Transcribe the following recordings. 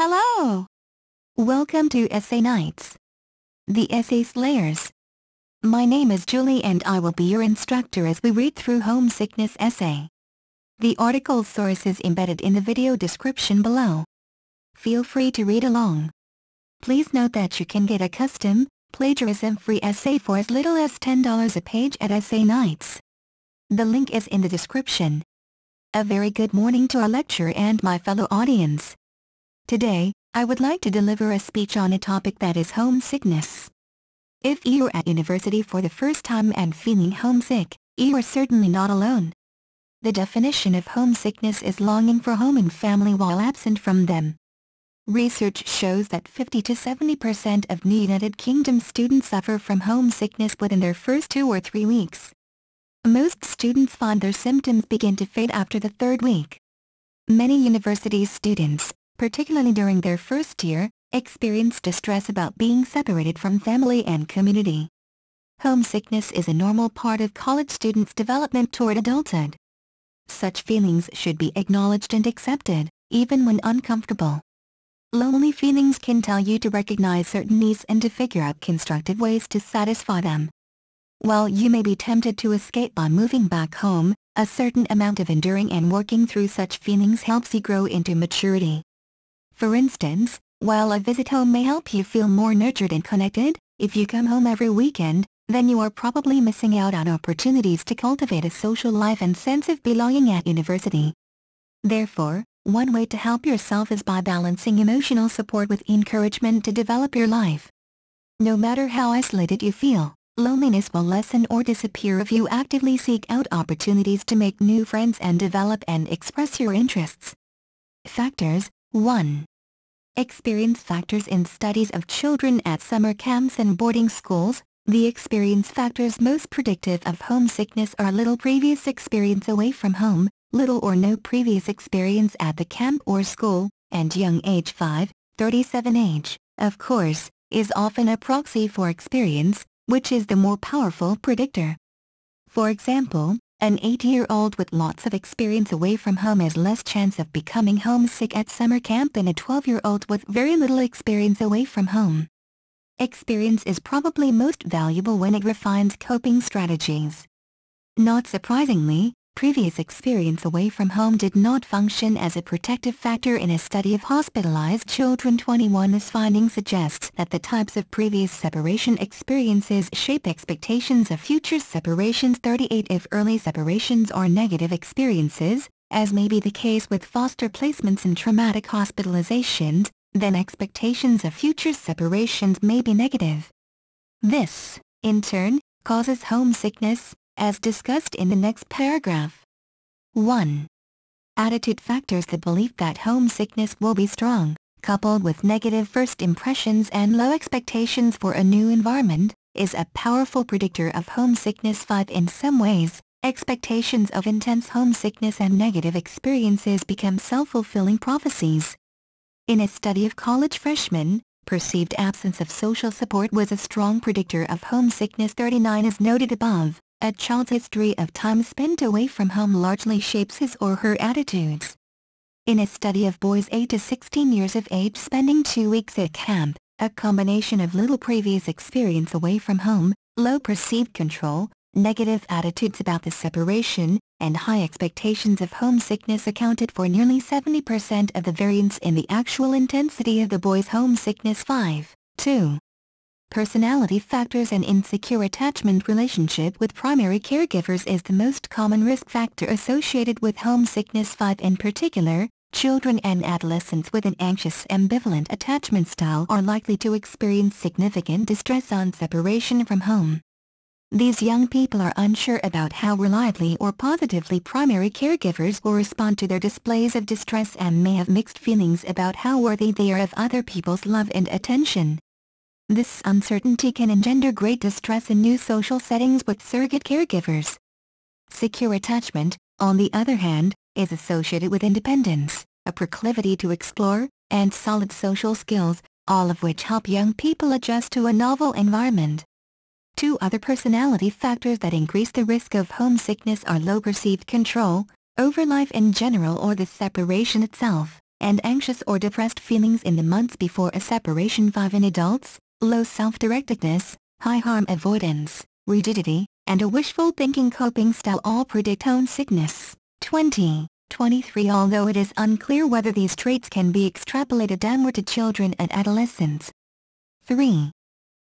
Hello! Welcome to Essay Nights, the Essay Slayers. My name is Julie and I will be your instructor as we read through Homesickness Essay. The article source is embedded in the video description below. Feel free to read along. Please note that you can get a custom, plagiarism-free essay for as little as $10 a page at Essay Nights. The link is in the description. A very good morning to our lecturer and my fellow audience. Today, I would like to deliver a speech on a topic that is homesickness. If you're at university for the first time and feeling homesick, you are certainly not alone. The definition of homesickness is longing for home and family while absent from them. Research shows that 50 to 70% of New United Kingdom students suffer from homesickness within their first 2 or 3 weeks. Most students find their symptoms begin to fade after the 3rd week. Many university students, particularly during their first year, experience distress about being separated from family and community. Homesickness is a normal part of college students' development toward adulthood. Such feelings should be acknowledged and accepted, even when uncomfortable. Lonely feelings can tell you to recognize certain needs and to figure out constructive ways to satisfy them. While you may be tempted to escape by moving back home, a certain amount of enduring and working through such feelings helps you grow into maturity. For instance, while a visit home may help you feel more nurtured and connected, if you come home every weekend, then you are probably missing out on opportunities to cultivate a social life and sense of belonging at university. Therefore, one way to help yourself is by balancing emotional support with encouragement to develop your life. No matter how isolated you feel, loneliness will lessen or disappear if you actively seek out opportunities to make new friends and develop and express your interests. Factors. 1. Experience factors in studies of children at summer camps and boarding schools. The experience factors most predictive of homesickness are little previous experience away from home, little or no previous experience at the camp or school, and young age 5-37 age, of course, is often a proxy for experience, which is the more powerful predictor. For example, an 8-year-old with lots of experience away from home has less chance of becoming homesick at summer camp than a 12-year-old with very little experience away from home. Experience is probably most valuable when it refines coping strategies. Not surprisingly, previous experience away from home did not function as a protective factor in a study of hospitalized children. 21's finding suggests that the types of previous separation experiences shape expectations of future separations. 38 If early separations are negative experiences, as may be the case with foster placements and traumatic hospitalizations, then expectations of future separations may be negative. This, in turn, causes homesickness, as discussed in the next paragraph. 1. Attitude factors. The belief that homesickness will be strong, coupled with negative first impressions and low expectations for a new environment, is a powerful predictor of homesickness. 5. In some ways, expectations of intense homesickness and negative experiences become self-fulfilling prophecies. In a study of college freshmen, perceived absence of social support was a strong predictor of homesickness. 39 As noted above, a child's history of time spent away from home largely shapes his or her attitudes. In a study of boys 8 to 16 years of age spending 2 weeks at camp, a combination of little previous experience away from home, low perceived control, negative attitudes about the separation, and high expectations of homesickness accounted for nearly 70% of the variance in the actual intensity of the boys' homesickness. 5. 2. Personality factors. An insecure attachment relationship with primary caregivers is the most common risk factor associated with homesickness. 5. In particular, children and adolescents with an anxious ambivalent attachment style are likely to experience significant distress on separation from home. These young people are unsure about how reliably or positively primary caregivers will respond to their displays of distress and may have mixed feelings about how worthy they are of other people's love and attention. This uncertainty can engender great distress in new social settings with surrogate caregivers. Secure attachment, on the other hand, is associated with independence, a proclivity to explore, and solid social skills, all of which help young people adjust to a novel environment. 2 other personality factors that increase the risk of homesickness are low perceived control, over life in general or the separation itself, and anxious or depressed feelings in the months before a separation. 5 In adults, low self-directedness, high harm avoidance, rigidity, and a wishful thinking coping style all predict homesickness. 23 Although it is unclear whether these traits can be extrapolated downward to children and adolescents. 3.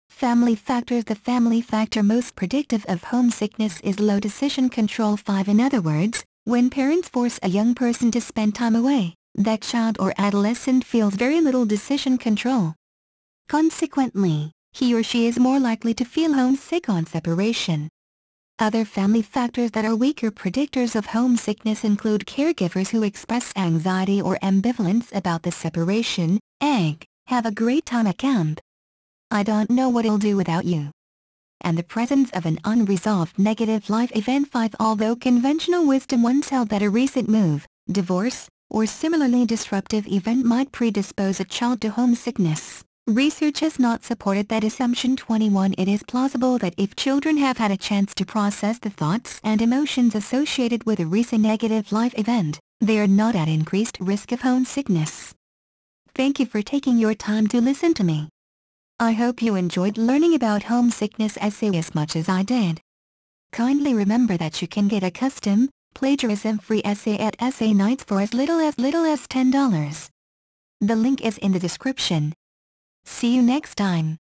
Family factors. The family factor most predictive of homesickness is low decision control. 5 In other words, when parents force a young person to spend time away, that child or adolescent feels very little decision control. Consequently, he or she is more likely to feel homesick on separation. Other family factors that are weaker predictors of homesickness include caregivers who express anxiety or ambivalence about the separation. Have a great time at camp. I don't know what I'll do without you. And the presence of an unresolved negative life event. 5 Although conventional wisdom once held that a recent move, divorce, or similarly disruptive event might predispose a child to homesickness, research has not supported that assumption. 21 It is plausible that if children have had a chance to process the thoughts and emotions associated with a recent negative life event, they are not at increased risk of homesickness. Thank you for taking your time to listen to me. I hope you enjoyed learning about homesickness essay as much as I did. Kindly remember that you can get a custom, plagiarism-free essay at Essay Nights for as little as $10. The link is in the description. See you next time.